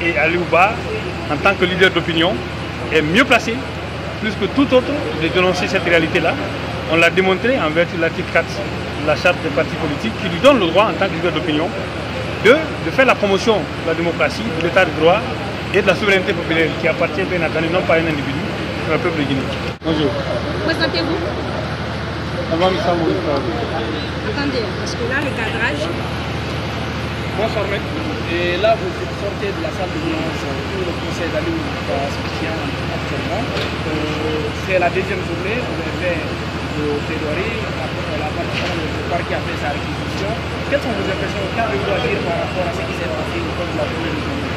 Et Aliou Ba, en tant que leader d'opinion, est mieux placé, plus que tout autre, de dénoncer cette réalité-là. On l'a démontré en vertu de l'article 4 de la charte des partis politiques qui lui donne le droit, en tant que leader d'opinion, de faire la promotion de la démocratie, de l'état de droit et de la souveraineté populaire qui appartient bien entendu non pas à un individu, mais au peuple de Guinée. Bonjour. Présentez-vous. Attendez, parce que là, le cadrage... Bonsoir, maître. Et là, vous sortez de la salle d'audience où le conseil d'Aliou se tient actuellement. C'est la deuxième journée, vous avez fait le plaidoirie, la partie du parquet a fait sa réquisition. Quelles sont vos impressions, qu'avez-vous à dire par rapport à ce qui s'est passé au cours de la première journée?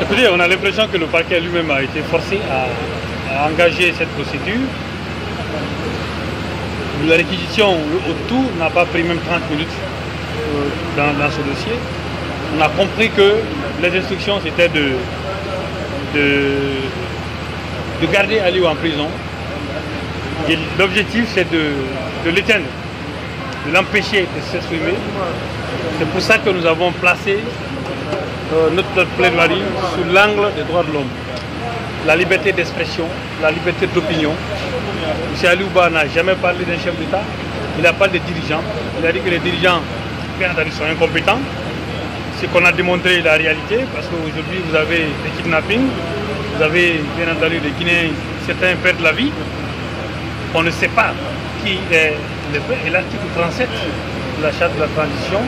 Écoutez, on a l'impression que le parquet lui-même a été forcé à engager cette procédure. La réquisition au tout n'a pas pris même 30 minutes dans ce dossier. On a compris que les instructions c'était de garder Aliou en prison. L'objectif c'est de l'éteindre, de l'empêcher de s'exprimer. C'est pour ça que nous avons placé notre plaidoirie sous l'angle des droits de l'homme. La liberté d'expression, la liberté d'opinion. M. Aliou Ba n'a jamais parlé d'un chef d'État, il a parlé des dirigeants. Il a dit que les dirigeants, bien entendu, sont incompétents. Ce qu'on a démontré la réalité, parce qu'aujourd'hui vous avez des kidnappings, vous avez bien entendu des Guinéens, certains perdent la vie. On ne sait pas qui est le fait. Et l'article 37 de la charte de la transition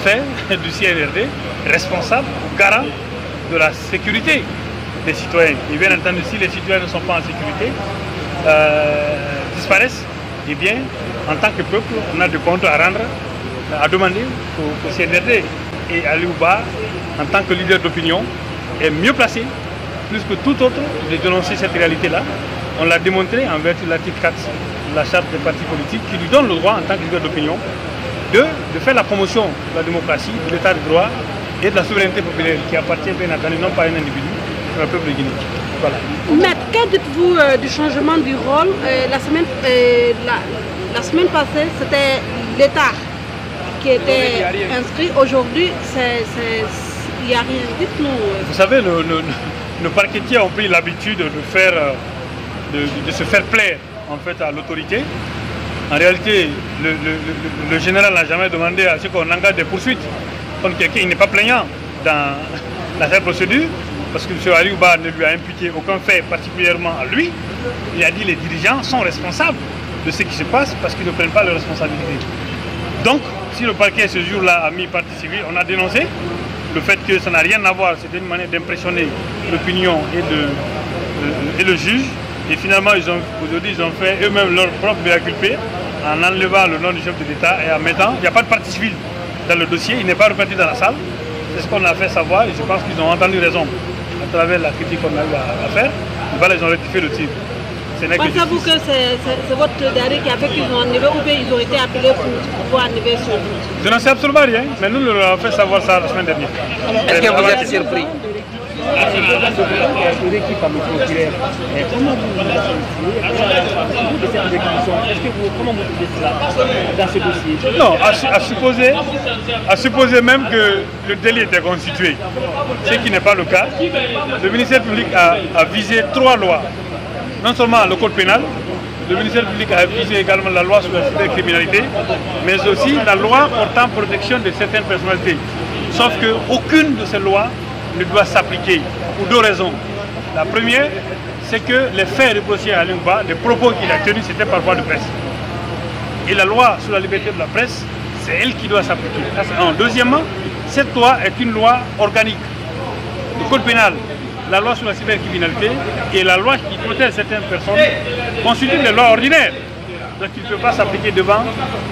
fait du CNRD responsable ou garant de la sécurité des citoyens. Et bien entendu, si les citoyens ne sont pas en sécurité, disparaissent, eh bien, en tant que peuple, on a des comptes à rendre, à demander au CNRD. Et Aliou Ba, en tant que leader d'opinion, est mieux placé, plus que tout autre, de dénoncer cette réalité-là. On l'a démontré en vertu de l'article 4 de la charte des partis politiques qui lui donne le droit, en tant que leader d'opinion, de faire la promotion de la démocratie, de l'état de droit et de la souveraineté populaire qui appartient bien entendu non pas à un individu, mais au peuple de Guinée. Voilà. Maître, que dites-vous du changement du rôle? La semaine passée, c'était l'État qui était inscrit. Aujourd'hui, il n'y a rien. Dites-nous. Vous savez, nos parquetiers ont pris l'habitude de se faire plaire en fait, à l'autorité. En réalité, le général n'a jamais demandé à ce qu'on engage des poursuites contre quelqu'un. Il n'est pas plaignant dans cette procédure, parce que M. Aliou Ba ne lui a imputé aucun fait particulièrement à lui. Il a dit que les dirigeants sont responsables de ce qui se passe parce qu'ils ne prennent pas leurs responsabilités. Donc, si le parquet ce jour-là a mis partie civile, on a dénoncé le fait que ça n'a rien à voir, c'était une manière d'impressionner l'opinion et le juge. Et finalement, aujourd'hui, ils ont fait eux-mêmes leur propre mea culpa en enlevant le nom du chef de l'État et en mettant, il n'y a pas de partie civile dans le dossier, il n'est pas reparti dans la salle. C'est ce qu'on a fait savoir et je pense qu'ils ont entendu raison à travers la critique qu'on a eu à faire. Et voilà, ils ont rectifié le tir. Pensez-vous que c'est votre plaidoirie qui a fait qu'ils ont enlevé ou bien ils ont été appelés pour pouvoir enlever sur vous? Je n'en sais absolument rien, mais nous leur avons fait savoir ça la semaine dernière. Est-ce que vous êtes surpris? Non, à supposer même que le délit était constitué, ce qui n'est pas le cas. Le ministère public a visé 3 lois. Non seulement le code pénal, le ministère public a visé également la loi sur la cybercriminalité, mais aussi la loi portant protection de certaines personnalités. Sauf qu'aucune de ces lois ne doit s'appliquer pour 2 raisons. La première, c'est que les faits reprochés à Aliou Ba, les propos qu'il a tenus, c'était par voie de presse. Et la loi sur la liberté de la presse, c'est elle qui doit s'appliquer. Deuxièmement, cette loi est une loi organique. Le code pénal, la loi sur la cybercriminalité et la loi qui protège certaines personnes constituent des lois ordinaires. Donc il ne peut pas s'appliquer devant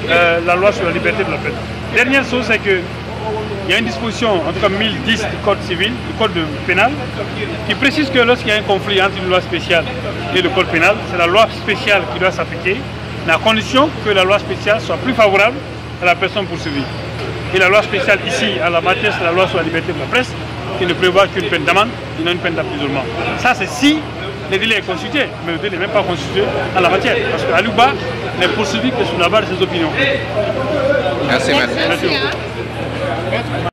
la loi sur la liberté de la presse. Dernière chose, c'est que il y a une disposition, en tout cas 1010 du code civil, du code pénal, qui précise que lorsqu'il y a un conflit entre une loi spéciale et le code pénal, c'est la loi spéciale qui doit s'appliquer, mais à condition que la loi spéciale soit plus favorable à la personne poursuivie. Et la loi spéciale ici, à la matière, c'est la loi sur la liberté de la presse, qui ne prévoit qu'une peine d'amende et non une peine d'emprisonnement. Ça, c'est si le délit est constitué, mais le délit n'est même pas constitué en la matière, parce que Aliou Ba n'est poursuivi que sur la base de ses opinions. Merci, Merci.